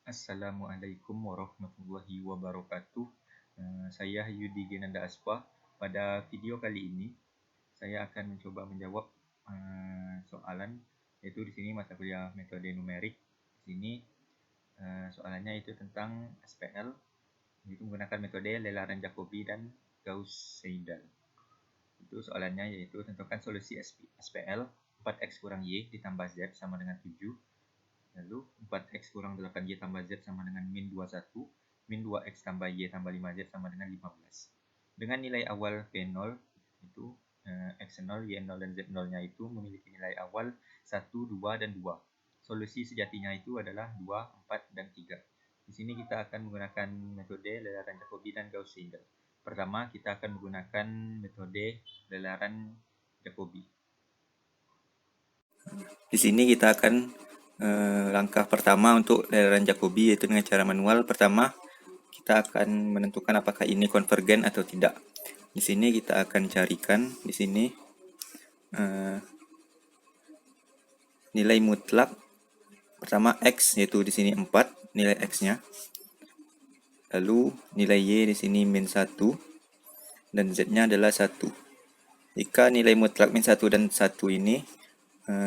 Assalamualaikum warahmatullahi wabarakatuh. Saya Yudi Genanda Aspa. Pada video kali ini, saya akan mencoba menjawab soalan, yaitu di sini mata kuliah metode numerik. Di sini soalannya itu tentang SPL, yaitu menggunakan metode lelaran Jacobi dan Gauss-Seidel. Itu soalannya yaitu tentukan solusi SPL 4x kurang Y ditambah Z sama dengan 7. Lalu 4x kurang 8y tambah z sama dengan min 21, min 2x tambah y tambah 5z sama dengan 15. Dengan nilai awal P0 itu x0, y0 dan z0 nya itu memiliki nilai awal 1, 2 dan 2. Solusi sejatinya itu adalah 2, 4 dan 3. Di sini kita akan menggunakan metode lelaran Jacobi dan Gauss-Seidel. Pertama, kita akan menggunakan metode lelaran Jacobi. Di sini kita akan langkah pertama untuk lelaran Jacobi, yaitu dengan cara manual. Pertama, kita akan menentukan apakah ini konvergen atau tidak. Di sini kita akan carikan di sini nilai mutlak pertama x, yaitu di sini 4 nilai x-nya. Lalu nilai y di sini min 1 dan z-nya adalah 1. Jika nilai mutlak min 1 dan 1 ini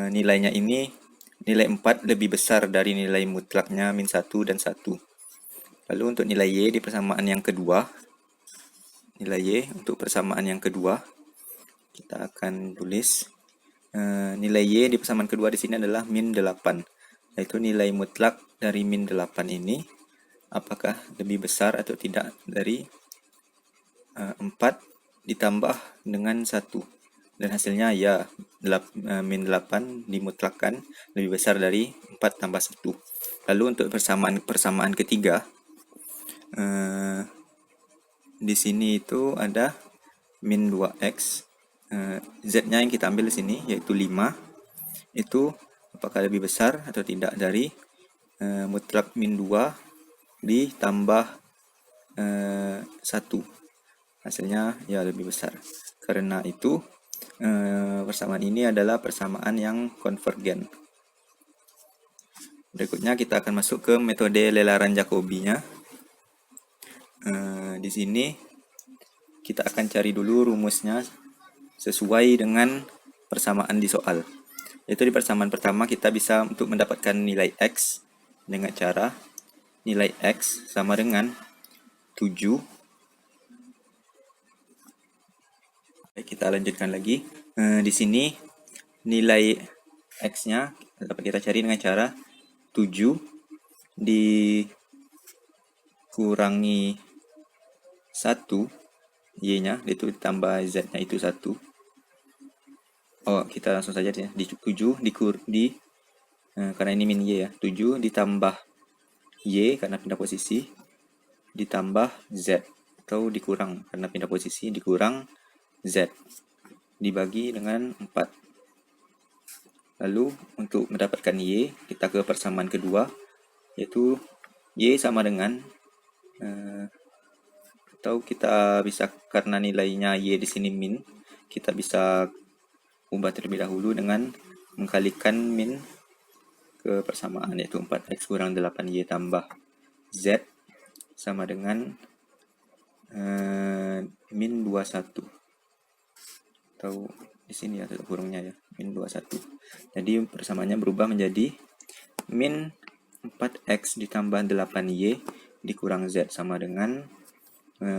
nilainya ini nilai 4 lebih besar dari nilai mutlaknya min 1 dan 1. Lalu untuk nilai y di persamaan yang kedua, nilai y untuk persamaan yang kedua, kita akan tulis nilai y di persamaan kedua di sini adalah min 8, yaitu nilai mutlak dari min 8 ini apakah lebih besar atau tidak dari 4 ditambah dengan 1. Dan hasilnya ya min 8 dimutlakkan lebih besar dari 4 tambah 1. Lalu untuk persamaan ketiga, di sini itu ada min 2x, z-nya yang kita ambil di sini yaitu 5. Itu apakah lebih besar atau tidak dari mutlak min 2 ditambah 1. Hasilnya ya lebih besar. Karena itu persamaan ini adalah persamaan yang konvergen. Berikutnya kita akan masuk ke metode lelaran Jacobi-nya. Di sini kita akan cari dulu rumusnya sesuai dengan persamaan di soal. Yaitu di persamaan pertama kita bisa untuk mendapatkan nilai x dengan cara nilai x sama dengan 7. Kita lanjutkan lagi. Di sini nilai x-nya dapat kita cari dengan cara 7 dikurangi 1 y-nya, itu ditambah z-nya itu 1. Kita langsung saja ya. Di 7 karena ini min y ya. 7 ditambah y karena pindah posisi ditambah z, atau dikurang karena pindah posisi dikurang z dibagi dengan 4. Lalu untuk mendapatkan y, kita ke persamaan kedua, yaitu y sama dengan atau kita bisa, karena nilainya y di sini min, kita bisa ubah terlebih dahulu dengan mengkalikan min ke persamaan, yaitu 4x kurang 8y tambah z sama dengan min 21. Atau di sini ya, kurungnya ya, min 21. Jadi persamaannya berubah menjadi min 4x ditambah 8y dikurang z sama dengan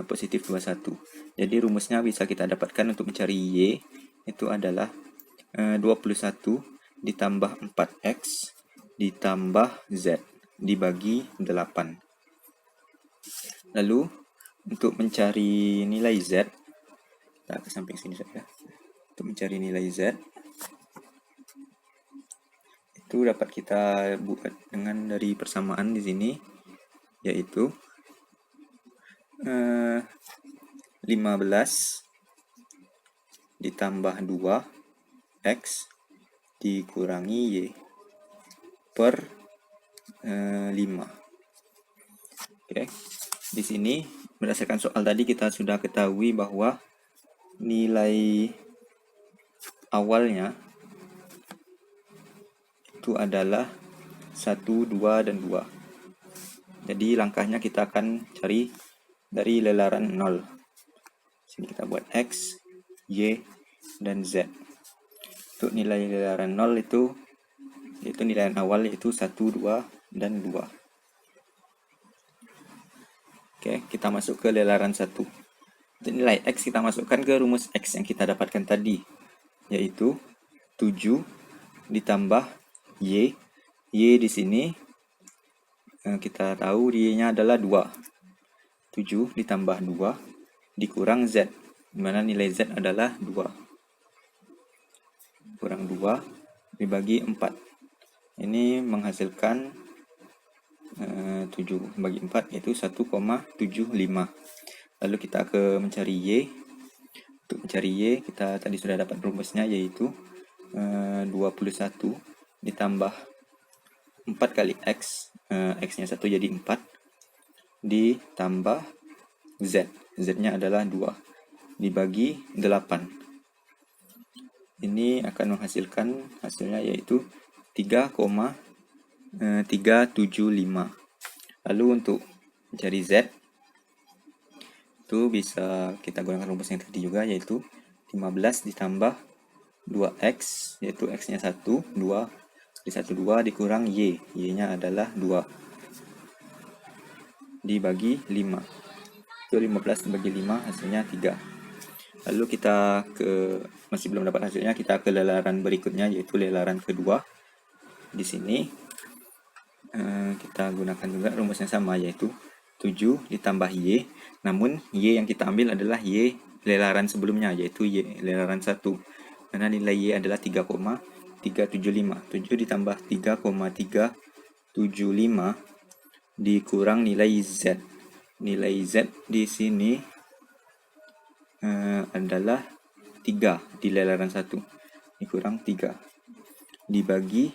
positif 21. Jadi rumusnya bisa kita dapatkan untuk mencari y, itu adalah 21 ditambah 4x ditambah z dibagi 8. Lalu untuk mencari nilai z, kita ke samping sini saja. Untuk mencari nilai z itu dapat kita buat dengan dari persamaan di sini, yaitu 15 ditambah 2x dikurangi y per 5. Oke. Di sini berdasarkan soal tadi kita sudah ketahui bahwa nilai awalnya itu adalah 1, 2 dan 2. Jadi langkahnya kita akan cari dari lelaran 0. Sini kita buat X, Y, dan Z. Untuk nilai lelaran 0 itu yaitu nilai awal yaitu 1, 2, dan 2. Oke, kita masuk ke lelaran 1. Untuk nilai X kita masukkan ke rumus X yang kita dapatkan tadi, yaitu 7 ditambah Y. Y di sini kita tahu Y-nya adalah 2. 7 ditambah 2 dikurang Z, di mana nilai Z adalah 2. Kurang 2 dibagi 4. Ini menghasilkan 7 bagi 4 yaitu 1,75. Lalu kita ke mencari Y. Untuk mencari Y kita tadi sudah dapat rumusnya, yaitu 21 ditambah 4 kali X. X-nya 1 jadi 4 ditambah Z. Z-nya adalah 2 dibagi 8. Ini akan menghasilkan hasilnya yaitu 3,375. Lalu untuk mencari Z itu bisa kita gunakan rumus yang tadi juga, yaitu 15 ditambah 2X, yaitu X-nya 1, 2 di 1, 2 dikurang Y. Y-nya adalah 2 dibagi 5. Itu 15 dibagi 5 hasilnya 3. Lalu kita masih belum dapat hasilnya, kita ke lelaran berikutnya yaitu lelaran kedua. Di sini kita gunakan juga rumus yang sama, yaitu 7 ditambah Y. Namun Y yang kita ambil adalah Y lelaran sebelumnya, yaitu Y lelaran 1. Karena nilai Y adalah 3,375. 7 ditambah 3,375 dikurang nilai Z. Nilai Z di sini adalah 3 di lelaran 1 dikurang 3 dibagi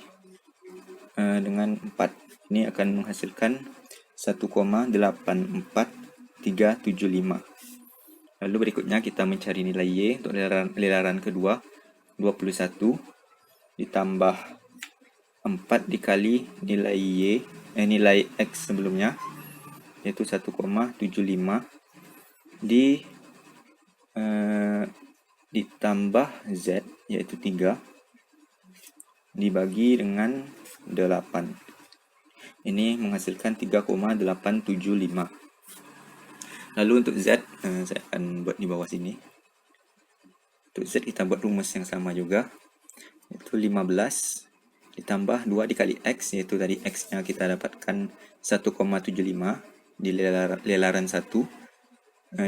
dengan 4. Ini akan menghasilkan 1,84375. Lalu berikutnya kita mencari nilai Y untuk lelaran kedua. 21 ditambah 4 dikali nilai Y, nilai X sebelumnya, yaitu 1,75 ditambah Z, yaitu 3 dibagi dengan 8. Ini menghasilkan 3,875. Lalu untuk Z, saya akan buat di bawah sini. Untuk Z kita buat rumus yang sama juga, yaitu 15 ditambah 2 dikali X, yaitu tadi X-nya kita dapatkan 1,75 di lelaran 1,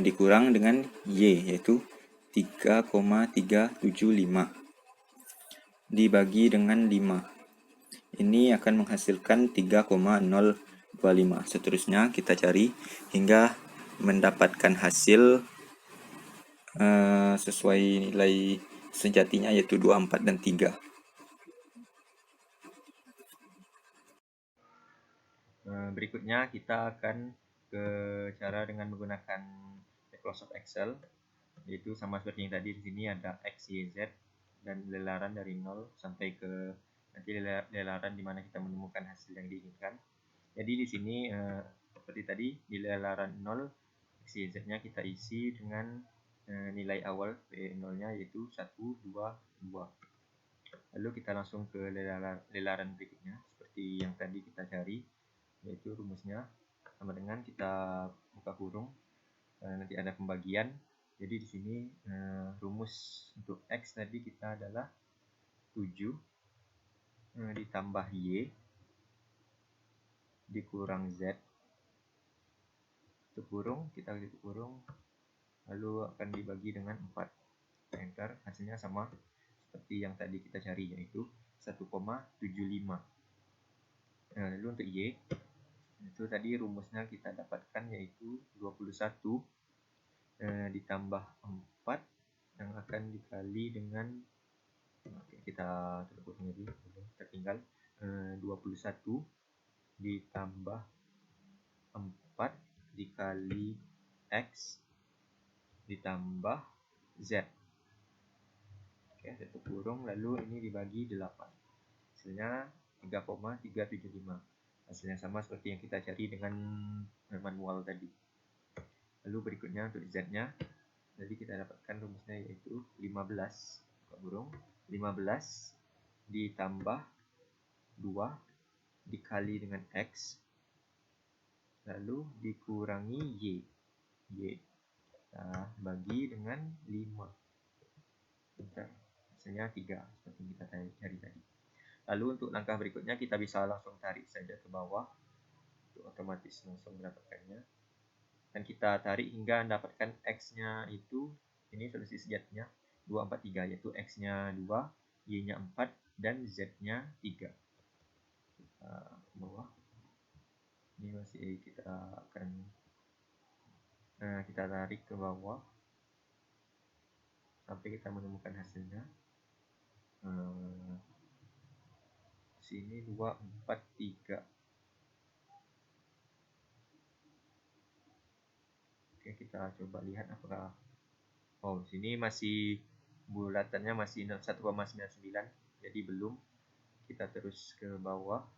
dikurang dengan Y, yaitu 3,375 dibagi dengan 5. Ini akan menghasilkan 3,025. Seterusnya kita cari hingga mendapatkan hasil sesuai nilai sejatinya, yaitu 2, 4, dan 3. Berikutnya kita akan ke cara dengan menggunakan Microsoft Excel, yaitu sama seperti yang tadi. Di sini ada X, Y, Z dan lelaran dari 0 sampai ke nanti lelaran di mana kita menemukan hasil yang diinginkan. Jadi di sini seperti tadi di lelaran 0, X, Y, Z-nya kita isi dengan nilai awal P0-nya yaitu 1, 2, 2. Lalu kita langsung ke lelaran berikutnya seperti yang tadi kita cari, yaitu rumusnya sama dengan kita buka kurung, nanti ada pembagian. Jadi di sini rumus untuk X tadi kita adalah 7 ditambah Y dikurang Z, tutup kurung, kita tutup kurung, lalu akan dibagi dengan 4. Enter, hasilnya sama seperti yang tadi kita cari, yaitu 1,75. Lalu untuk Y itu tadi rumusnya kita dapatkan yaitu 21 ditambah 4 yang akan dikali dengan, kita tutup kurung lagi, tertinggal 21 ditambah 4 dikali X ditambah Z. Oke, tutup kurung, lalu ini dibagi 8. Hasilnya 3,375. Hasilnya sama seperti yang kita cari dengan manual tadi. Lalu berikutnya untuk Z-nya, jadi kita dapatkan rumusnya yaitu 15 ditambah 2 dikali dengan X lalu dikurangi Y. Nah, bagi dengan 5. Hasilnya 3 seperti yang kita cari tadi. Lalu untuk langkah berikutnya kita bisa langsung tarik saja ke bawah untuk otomatis langsung mendapatkannya. Dan kita tarik hingga mendapatkan X-nya itu, ini solusi Z-nya 2, 4, 3, yaitu X-nya 2, Y-nya 4, dan Z-nya 3. Kita bawah. Ini masih kita akan kita tarik ke bawah sampai kita menemukan hasilnya. Sini 2, 4, 3. Oke, kita coba lihat apakah sini masih bulatannya masih 1,99, jadi belum. Kita terus ke bawah.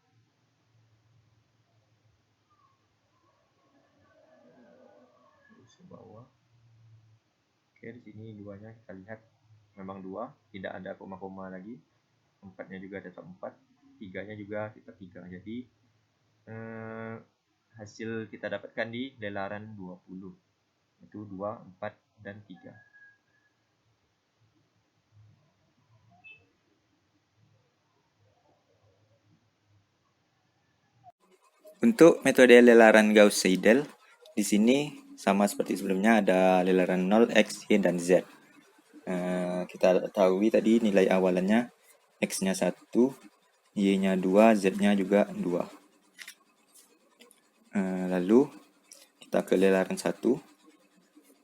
Oke, di sini 2-nya kita lihat memang 2, tidak ada koma-koma lagi. 4-nya juga tetap 4, 3-nya juga tetap 3. Jadi hasil kita dapatkan di lelaran 20, itu 2, 4, dan 3. Untuk metode lelaran Gauss-Seidel, di sini sama seperti sebelumnya, ada lelaran 0, X, Y, dan Z. Kita ketahui tadi nilai awalannya X-nya 1, Y-nya 2, Z-nya juga 2. Lalu kita ke lelaran 1.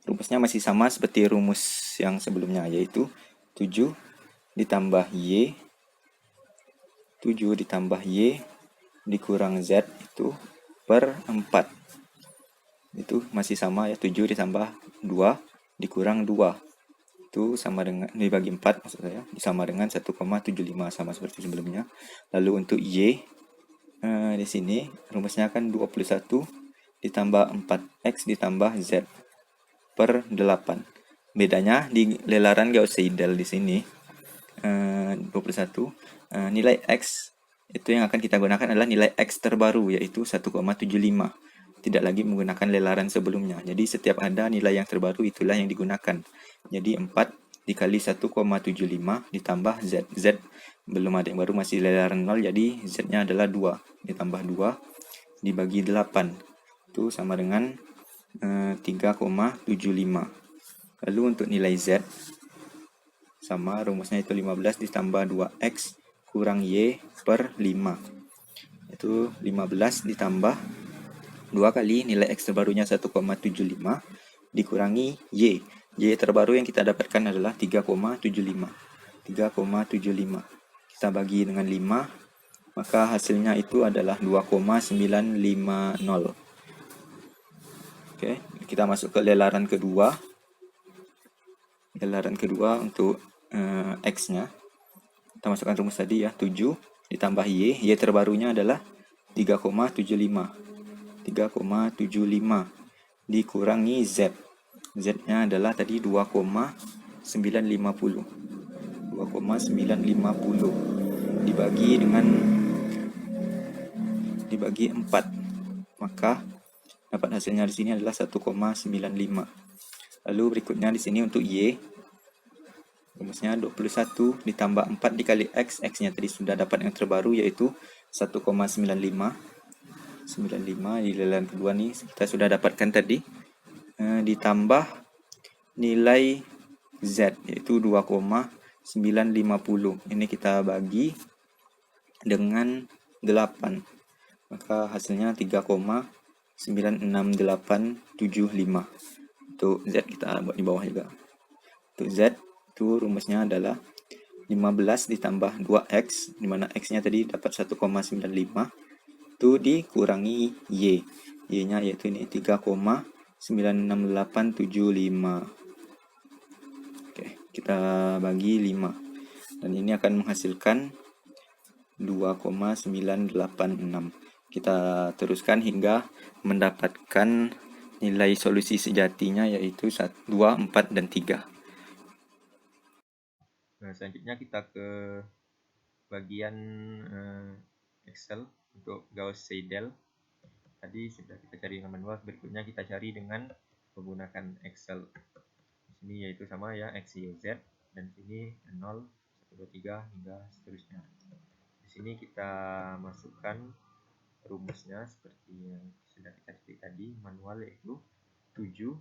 Rumusnya masih sama seperti rumus yang sebelumnya, yaitu 7 ditambah Y, 7 ditambah Y dikurang Z itu per 4. Itu masih sama ya, 7 ditambah 2 dikurang 2. Itu sama dengan, dibagi 4 maksud saya, sama dengan 1,75, sama seperti sebelumnya. Lalu untuk Y, di sini rumusnya kan 21 ditambah 4X ditambah Z per 8. Bedanya di lelaran Gauss-Seidel di sini 21, nilai X itu yang akan kita gunakan adalah nilai X terbaru, yaitu 1,75. Tidak lagi menggunakan lelaran sebelumnya. Jadi setiap ada nilai yang terbaru, itulah yang digunakan. Jadi 4 dikali 1,75 ditambah Z. Z belum ada yang baru, masih lelaran 0, jadi Z-nya adalah 2. Ditambah 2 dibagi 8. Itu sama dengan 3,75. Lalu untuk nilai Z, sama rumusnya itu 15 ditambah 2X kurang Y per 5. Itu 15 ditambah 2 kali nilai X terbarunya 1,75 dikurangi Y. Y terbaru yang kita dapatkan adalah 3,75. 3,75. Kita bagi dengan 5, maka hasilnya itu adalah 2,950. Oke, kita masuk ke lelaran kedua. Lelaran kedua untuk X-nya. Kita masukkan rumus tadi ya, 7 ditambah Y. Y terbarunya adalah 3,75. 3,75 dikurangi Z. Z-nya adalah tadi 2,950. 2,950 dibagi 4. Maka dapat hasilnya di sini adalah 1,95. Lalu berikutnya di sini untuk Y, rumusnya 21 ditambah 4 dikali X. X-nya tadi sudah dapat yang terbaru, yaitu 1,95. 95 di lelaran kedua nih kita sudah dapatkan tadi. Ditambah nilai Z, yaitu 2,950. Ini kita bagi dengan 8. Maka hasilnya 3,96875. Untuk Z kita buat di bawah juga. Untuk Z itu rumusnya adalah 15 ditambah 2X, dimana X-nya tadi dapat 1,95, itu dikurangi Y. Y-nya yaitu ini 3,96875. Oke, kita bagi 5. Dan ini akan menghasilkan 2,986. Kita teruskan hingga mendapatkan nilai solusi sejatinya yaitu 2, 4, dan 3. Nah, selanjutnya kita ke bagian Excel untuk Gauss-Seidel. Tadi sudah kita cari dengan manual, berikutnya kita cari dengan menggunakan Excel. Di sini yaitu sama ya, X, Y, Z, dan sini 0, 1, 2, 3 hingga seterusnya. Di sini kita masukkan rumusnya seperti yang sudah kita cari tadi manual, yaitu 7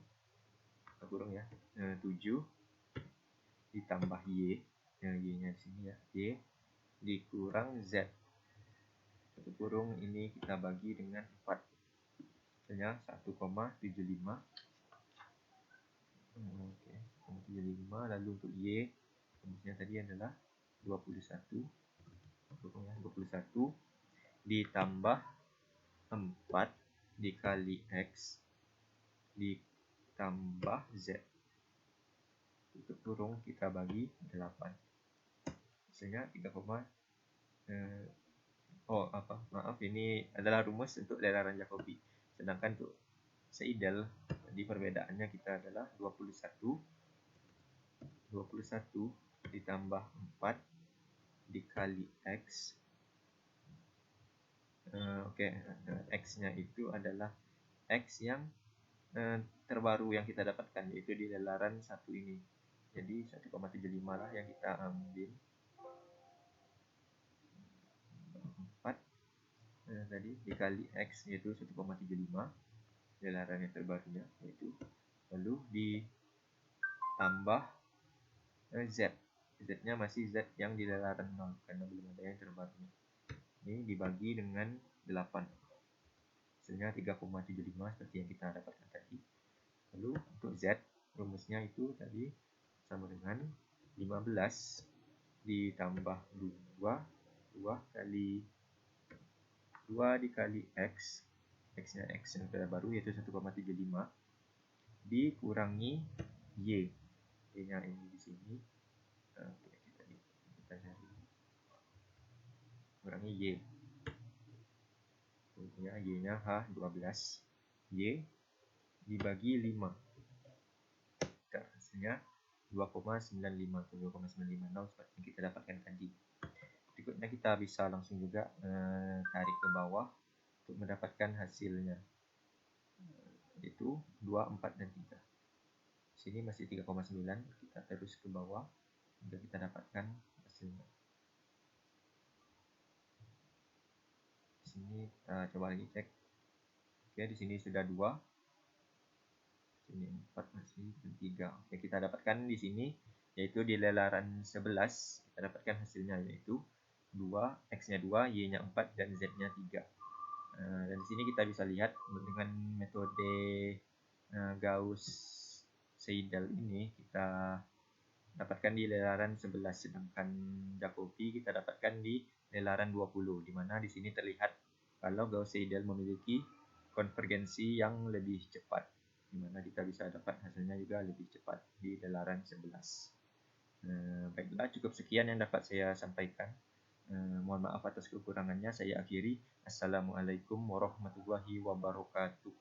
kurung ya, 7 ditambah Y, Y-nya di sini ya, Y dikurang Z, satu kurung ini kita bagi dengan 4, hasilnya 1,75. Oke, 1,75. Lalu untuk Y rumusnya tadi adalah 21, kurung ya, 21 ditambah 4 dikali X ditambah Z, tutup kurung kita bagi 8, hasilnya 3, ini adalah rumus untuk lelaran Jacobi. Sedangkan untuk Seidel di perbedaannya kita adalah 21 ditambah 4 dikali X. X-nya itu adalah X yang terbaru yang kita dapatkan, yaitu di lelaran 1 ini. Jadi 1,75 lah yang kita ambil. 4 tadi dikali X yaitu 1,75 lelaran yang terbarunya, yaitu lalu ditambah Z. Z-nya masih Z yang di lelaran 0 karena belum ada yang terbarunya. Ini dibagi dengan 8, hasilnya 3,75 seperti yang kita dapatkan tadi. Lalu untuk Z rumusnya itu tadi sama dengan 15 ditambah 2 dikali X, X-nya X yang terbaru yaitu 1,75 dikurangi Y, Y-nya ini di sini. Kita cari kurangi Y, ya, Y-nya H12, Y dibagi 5, hasilnya 2,95 atau 2,950 seperti yang kita dapatkan tadi. Berikutnya kita bisa langsung juga tarik ke bawah untuk mendapatkan hasilnya, yaitu 2, 4, dan 3. Sini masih 3,9, kita terus ke bawah hingga kita dapatkan hasilnya. Di sini kita coba lagi cek. Oke, di sini sudah 2, sini 4 masih, dan 3. Oke, kita dapatkan di sini yaitu di lelaran 11 kita dapatkan hasilnya yaitu 2, X-nya 2, Y-nya 4, dan Z-nya 3. Dan di sini kita bisa lihat dengan metode Gauss-Seidel ini kita dapatkan di lelaran 11, sedangkan Jacobi kita dapatkan di lelaran 20, di mana di sini terlihat kalau Gauss-Seidel memiliki konvergensi yang lebih cepat, di mana kita bisa dapat hasilnya juga lebih cepat di lelaran 11. Baiklah, cukup sekian yang dapat saya sampaikan. Mohon maaf atas kekurangannya, saya akhiri. Assalamualaikum warahmatullahi wabarakatuh.